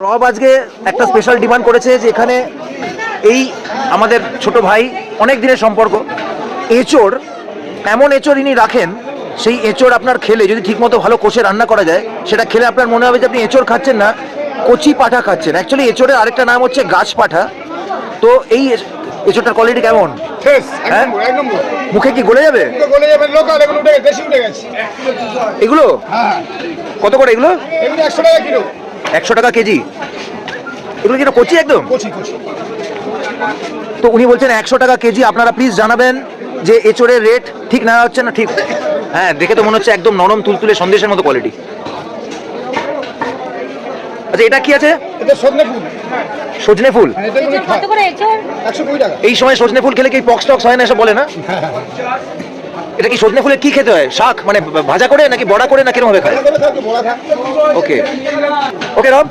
রব আজকে একটা স্পেশাল ডিমান্ড করেছে যে এখানে এই আমাদের ছোট ভাই অনেক দিনের সম্পর্ক এঁচোড়, এমন এঁচোড় ইনি রাখেন, সেই এঁচোড় আপনার খেলে যদি ঠিকমতো ভালো কষে রান্না করা যায়, সেটা খেলে আপনার মনে হবে যে আপনি এঁচোড় খাচ্ছেন না, কচি পাঠা খাচ্ছেন। অ্যাকচুয়ালি এঁচোড়ের আরেকটা নাম হচ্ছে গাছ পাঠা। তো এই এঁচোড়টার কোয়ালিটি কেমন? হ্যাঁ, মুখে কি গলে যাবে? এগুলো কত করে? এগুলো 100 টাকা কিলো। 100 টাকা কেজি। এগুলো কি কচি একদম? তো উনি বলছেন 100 টাকা কেজি। আপনারা প্লিজ জানাবেন যে এঁচোড়ের রেট ঠিক না হচ্ছে না ঠিক। হ্যাঁ, দেখে তো মনে হচ্ছে একদম নরম তুলতুলে সন্দেশের মতো কোয়ালিটি। আচ্ছা, এটা কি আছে? এটা সজনে ফুল। সজনে ফুল কত করে এঁচোড়? 120 টাকা। এই সময় সজনে ফুল খেলে কি পক্স টক্স হয় না এসব বলে না? এটা কি সজনে ফুলের কি খেতে হয়? শাক মানে ভাজা করে নাকি বড়া করে না কিরকম ভাবে খায়? ওকে ওকে রব।